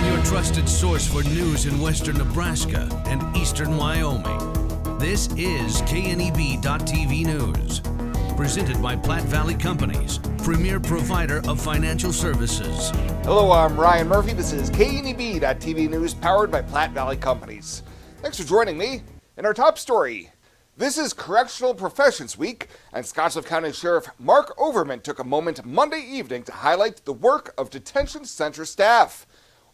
your trusted source for news in western Nebraska and eastern Wyoming. This is KNEB.TV News. Presented by Platte Valley Companies, premier provider of financial services. Hello, I'm Ryan Murphy. This is KNEB.TV News, powered by Platte Valley Companies. Thanks for joining me. In our top story, this is Correctional Professions Week, and Scottsbluff County Sheriff Mark Overman took a moment Monday evening to highlight the work of detention center staff.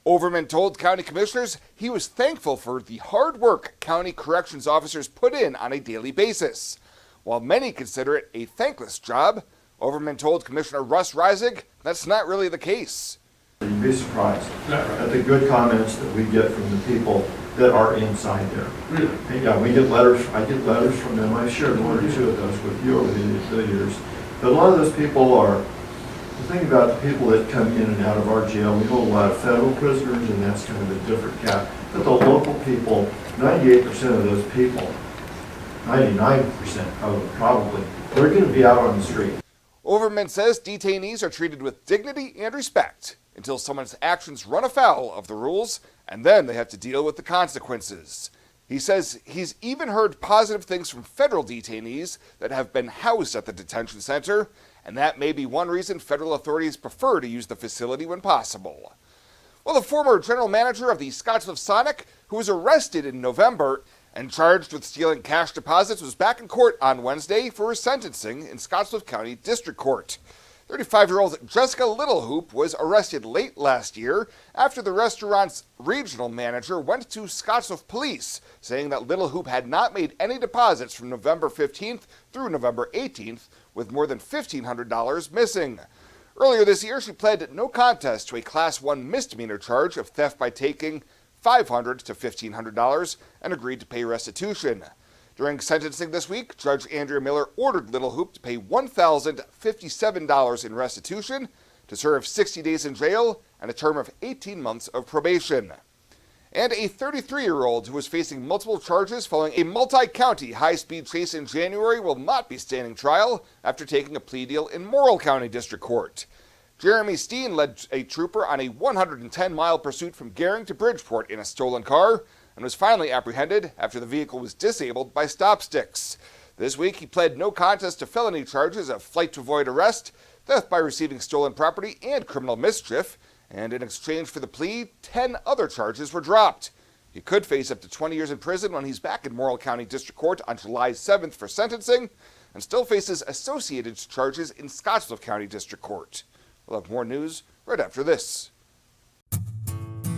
Overman told county commissioners he was thankful for the hard work county corrections officers put in on a daily basis. While many consider it a thankless job, Overman told Commissioner Russ Reisig that's not really the case. You'd be surprised at the good comments that we get from the people that are inside there. Really? And yeah, we get letters. I get letters from them. I shared one or two of those with you over the years. But a lot of those people are, the thing about the people that come in and out of our jail, we hold a lot of federal prisoners, and that's kind of a different cap. But the local people, 98% of those people, 99% of them probably, they're going to be out on the street. Overman says detainees are treated with dignity and respect until someone's actions run afoul of the rules, and then they have to deal with the consequences. He says he's even heard positive things from federal detainees that have been housed at the detention center, and that may be one reason federal authorities prefer to use the facility when possible. Well, the former general manager of the Scottsbluff Sonic, who was arrested in November and charged with stealing cash deposits, was back in court on Wednesday for his sentencing in Scottsbluff County District Court. 35-year-old Jessica Littlehoop was arrested late last year after the restaurant's regional manager went to Scottsbluff Police, saying that Littlehoop had not made any deposits from November 15th through November 18th, with more than $1,500 missing. Earlier this year, she pled no contest to a Class 1 misdemeanor charge of theft by taking $500 to $1,500 and agreed to pay restitution. During sentencing this week, Judge Andrea Miller ordered Littlehoop to pay $1,057 in restitution, to serve 60 days in jail, and a term of 18 months of probation. And a 33-year-old who was facing multiple charges following a multi-county high-speed chase in January will not be standing trial after taking a plea deal in Morrill County District Court. Jeremy Steen led a trooper on a 110-mile pursuit from Gering to Bridgeport in a stolen car and was finally apprehended after the vehicle was disabled by stop sticks. This week, he pled no contest to felony charges of flight to avoid arrest, theft by receiving stolen property, and criminal mischief, and in exchange for the plea, 10 other charges were dropped. He could face up to 20 years in prison when he's back in Morrill County District Court on July 7th for sentencing, and still faces associated charges in Scottsbluff County District Court. We'll have more news right after this.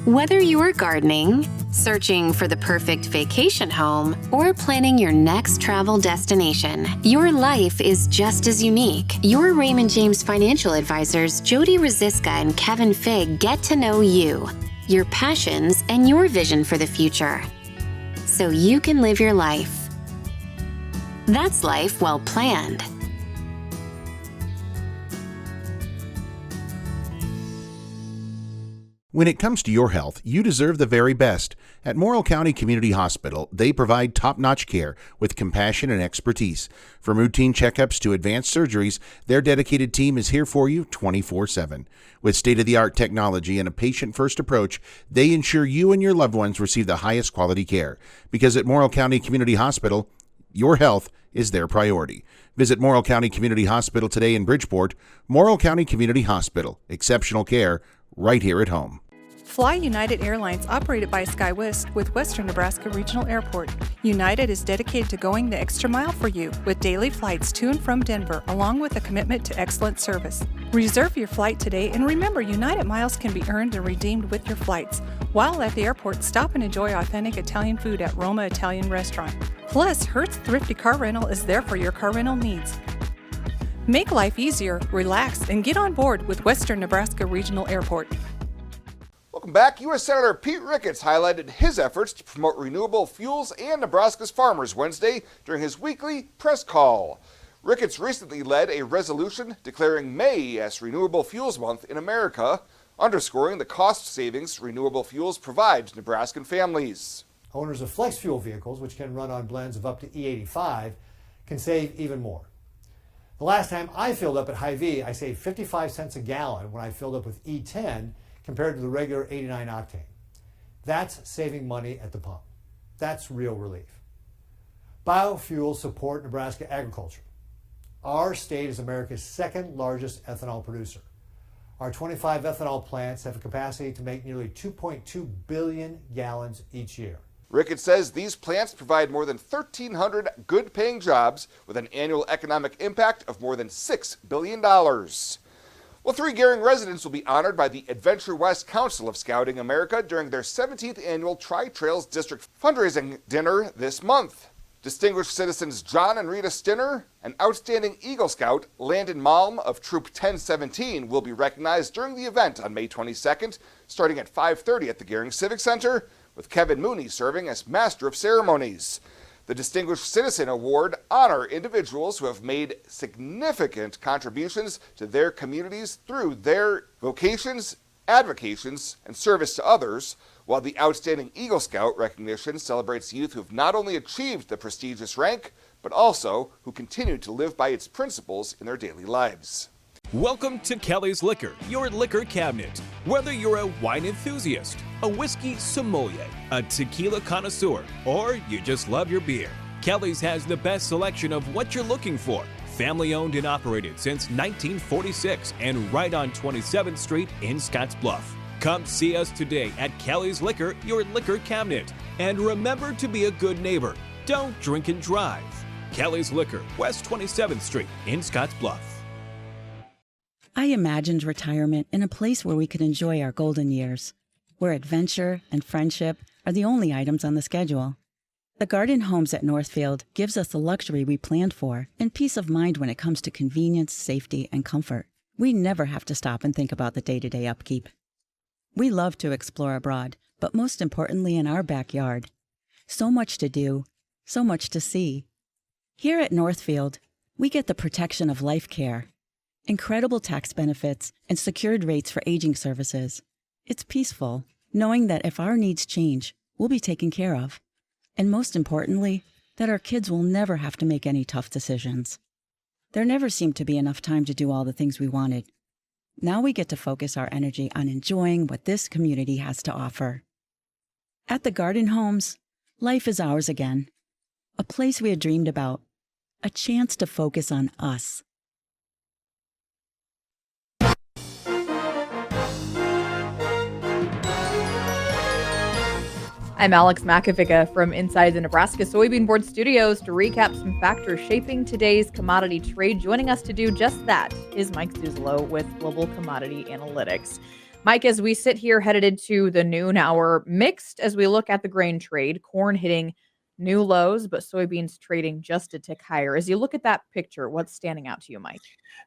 Whether you're gardening, searching for the perfect vacation home, or planning your next travel destination, your life is just as unique. Your Raymond James financial advisors, Jody Rosiska and Kevin Figg, get to know you, your passions, and your vision for the future, so you can live your life. That's life well planned. When it comes to your health, you deserve the very best. At Morrill County Community Hospital, they provide top-notch care with compassion and expertise. From routine checkups to advanced surgeries, their dedicated team is here for you 24/7. With state-of-the-art technology and a patient-first approach, they ensure you and your loved ones receive the highest quality care. Because at Morrill County Community Hospital, your health is their priority. Visit Morrill County Community Hospital today in Bridgeport. Morrill County Community Hospital. Exceptional care right here at home. Fly United Airlines, operated by SkyWest with Western Nebraska Regional Airport. United is dedicated to going the extra mile for you with daily flights to and from Denver, along with a commitment to excellent service. Reserve your flight today, and remember, United miles can be earned and redeemed with your flights. While at the airport, stop and enjoy authentic Italian food at Roma Italian Restaurant. Plus, Hertz Thrifty Car Rental is there for your car rental needs. Make life easier, relax, and get on board with Western Nebraska Regional Airport. Welcome back. U.S. Senator Pete Ricketts highlighted his efforts to promote renewable fuels and Nebraska's farmers Wednesday during his weekly press call. Ricketts recently led a resolution declaring May as Renewable Fuels Month in America, underscoring the cost savings renewable fuels provide to Nebraskan families. Owners of flex fuel vehicles, which can run on blends of up to E85, can save even more. The last time I filled up at Hy-Vee, I saved 55 cents a gallon when I filled up with E10 compared to the regular 89 octane. That's saving money at the pump. That's real relief. Biofuels support Nebraska agriculture. Our state is America's second largest ethanol producer. Our 25 ethanol plants have a capacity to make nearly 2.2 billion gallons each year. Ricketts says these plants provide more than 1,300 good-paying jobs with an annual economic impact of more than $6 billion. Well, 3 Gering residents will be honored by the Adventure West Council of Scouting America during their 17th annual Tri-Trails District fundraising dinner this month. Distinguished citizens John and Rita Stinner and outstanding Eagle Scout Landon Malm of Troop 1017 will be recognized during the event on May 22nd, starting at 5:30 at the Gering Civic Center, with Kevin Mooney serving as Master of Ceremonies. The Distinguished Citizen Award honor individuals who have made significant contributions to their communities through their vocations, advocations, and service to others, while the Outstanding Eagle Scout recognition celebrates youth who have not only achieved the prestigious rank, but also who continue to live by its principles in their daily lives. Welcome to Kelly's Liquor, your liquor cabinet. Whether you're a wine enthusiast, a whiskey sommelier, a tequila connoisseur, or you just love your beer, Kelly's has the best selection of what you're looking for. Family owned and operated since 1946 and right on 27th Street in Scottsbluff. Come see us today at Kelly's Liquor, your liquor cabinet. And remember to be a good neighbor. Don't drink and drive. Kelly's Liquor, West 27th Street in Scottsbluff. I imagined retirement in a place where we could enjoy our golden years, where adventure and friendship are the only items on the schedule. The Garden Homes at Northfield gives us the luxury we planned for and peace of mind when it comes to convenience, safety, and comfort. We never have to stop and think about the day-to-day upkeep. We love to explore abroad, but most importantly in our backyard. So much to do, so much to see. Here at Northfield, we get the protection of life care, incredible tax benefits, and secured rates for aging services. It's peaceful, knowing that if our needs change, we'll be taken care of. And most importantly, that our kids will never have to make any tough decisions. There never seemed to be enough time to do all the things we wanted. Now we get to focus our energy on enjoying what this community has to offer. At the Garden Homes, life is ours again. A place we had dreamed about. A chance to focus on us. I'm Alex Makovica from inside the Nebraska Soybean Board Studios to recap some factors shaping today's commodity trade. Joining us to do just that is Mike Zuzolo with Global Commodity Analytics. Mike, as we sit here headed into the noon hour, mixed as we look at the grain trade, corn hitting new lows, but soybeans trading just a tick higher. As you look at that picture, what's standing out to you, Mike?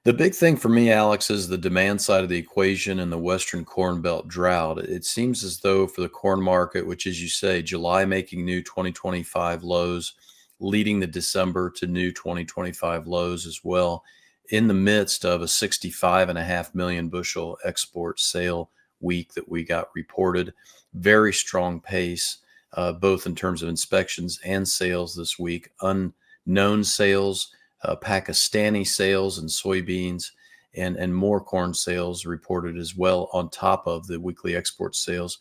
The big thing for me, Alex, is the demand side of the equation and the Western Corn Belt drought. It seems as though for the corn market, which, as you say, July making new 2025 lows, leading the December to new 2025 lows as well, in the midst of a 65.5 million bushel export sale week that we got reported. Very strong pace. Both in terms of inspections and sales this week. Unknown sales, Pakistani sales and soybeans, and more corn sales reported as well on top of the weekly export sales.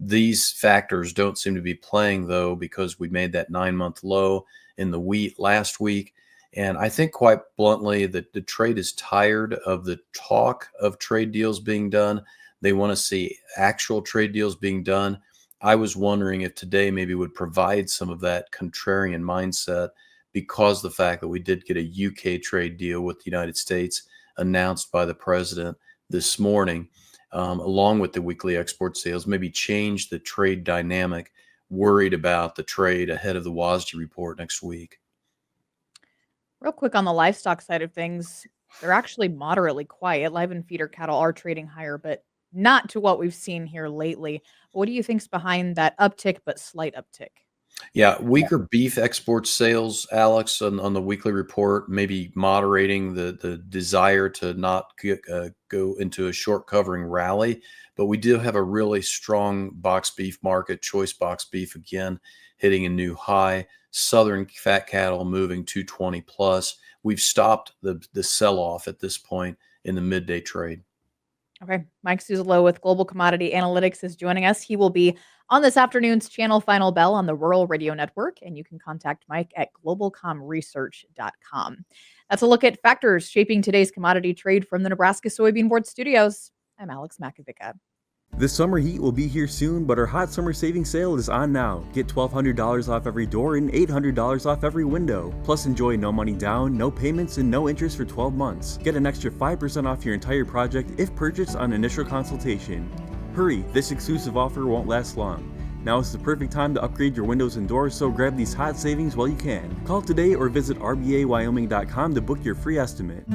These factors don't seem to be playing, though, because we made that 9-month low in the wheat last week. And I think quite bluntly that the trade is tired of the talk of trade deals being done. They want to see actual trade deals being done. I was wondering if today maybe would provide some of that contrarian mindset because the fact that we did get a UK trade deal with the United States announced by the president this morning, along with the weekly export sales, maybe change the trade dynamic, worried about the trade ahead of the WASDE report next week. Real quick on the livestock side of things, they're actually moderately quiet. Live and feeder cattle are trading higher, but not to what we've seen here lately. What do you think's behind that uptick, but slight uptick? Yeah, weaker beef export sales, Alex, on the weekly report, maybe moderating the desire to not go into a short covering rally. But we do have a really strong box beef market, choice box beef again, hitting a new high. Southern fat cattle moving 220 plus. We've stopped the sell-off at this point in the midday trade. Okay. Mike Suzolo with Global Commodity Analytics is joining us. He will be on this afternoon's Channel Final Bell on the Rural Radio Network, and you can contact Mike at globalcomresearch.com. That's a look at factors shaping today's commodity trade from the Nebraska Soybean Board Studios. I'm Alex Makovica. The summer heat will be here soon, but our hot summer savings sale is on now. Get $1,200 off every door and $800 off every window. Plus enjoy no money down, no payments, and no interest for 12 months. Get an extra 5% off your entire project if purchased on initial consultation. Hurry, this exclusive offer won't last long. Now is the perfect time to upgrade your windows and doors, so grab these hot savings while you can. Call today or visit rbawyoming.com to book your free estimate.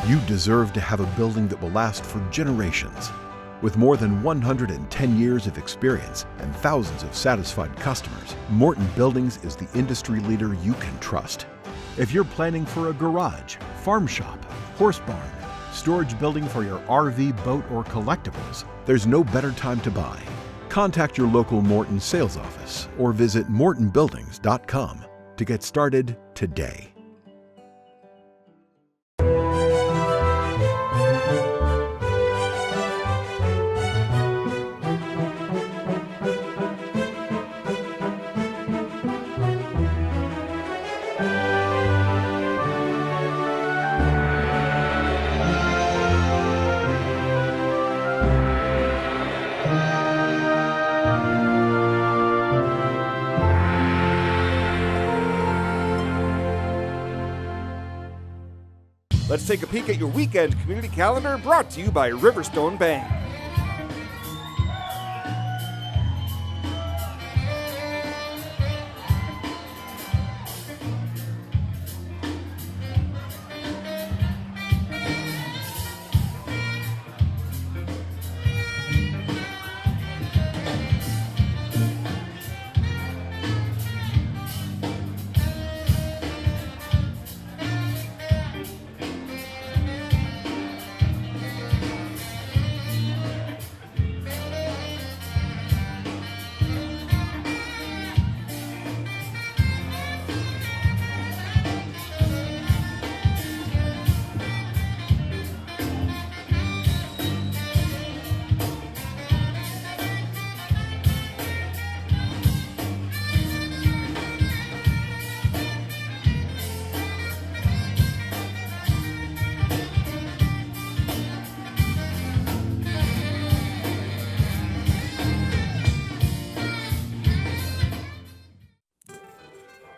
You deserve to have a building that will last for generations. With more than 110 years of experience and thousands of satisfied customers, Morton Buildings is the industry leader you can trust. If you're planning for a garage, farm shop, horse barn, storage building for your RV, boat, or collectibles, there's no better time to buy. Contact your local Morton sales office or visit mortonbuildings.com to get started today. Let's take a peek at your weekend community calendar, brought to you by Riverstone Bank.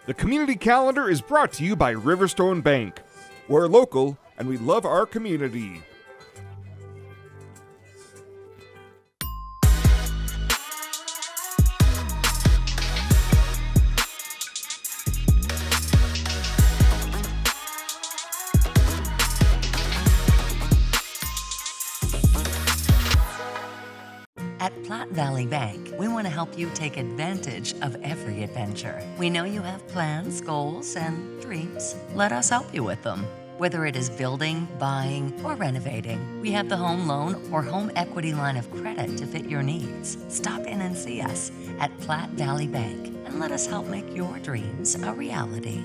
The community calendar is brought to you by Riverstone Bank. We're local and we love our community. At Platte Valley Bank, we want to help you take advantage of every adventure. We know you have plans, goals, and dreams. Let us help you with them. Whether it is building, buying, or renovating, we have the home loan or home equity line of credit to fit your needs. Stop in and see us at Platte Valley Bank and let us help make your dreams a reality.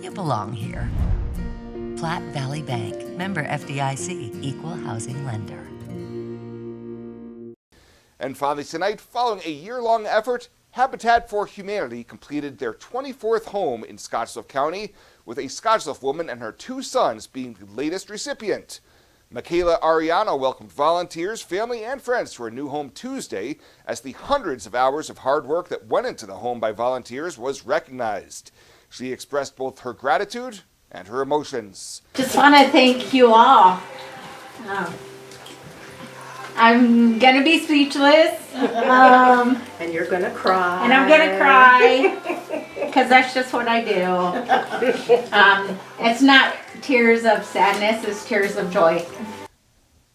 You belong here. Platte Valley Bank, member FDIC, equal housing lender. And finally tonight, following a year-long effort, Habitat for Humanity completed their 24th home in Scottsbluff County, with a Scottsbluff woman and her two sons being the latest recipient. Michaela Ariano welcomed volunteers, family, and friends to her new home Tuesday as the hundreds of hours of hard work that went into the home by volunteers was recognized. She expressed both her gratitude and her emotions. Just want to thank you all. I'm gonna be speechless. And you're gonna cry. And I'm gonna cry because that's just what I do. It's not tears of sadness, it's tears of joy.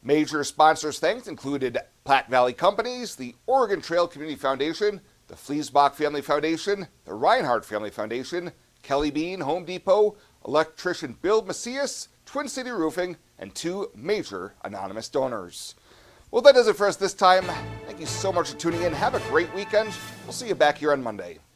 Major sponsors thanked included Platte Valley Companies, the Oregon Trail Community Foundation, the Fliesbach Family Foundation, the Reinhardt Family Foundation, Kelly Bean, Home Depot, electrician Bill Macias, Twin City Roofing, and 2 major anonymous donors. Well, that does it for us this time. Thank you so much for tuning in. Have a great weekend. We'll see you back here on Monday.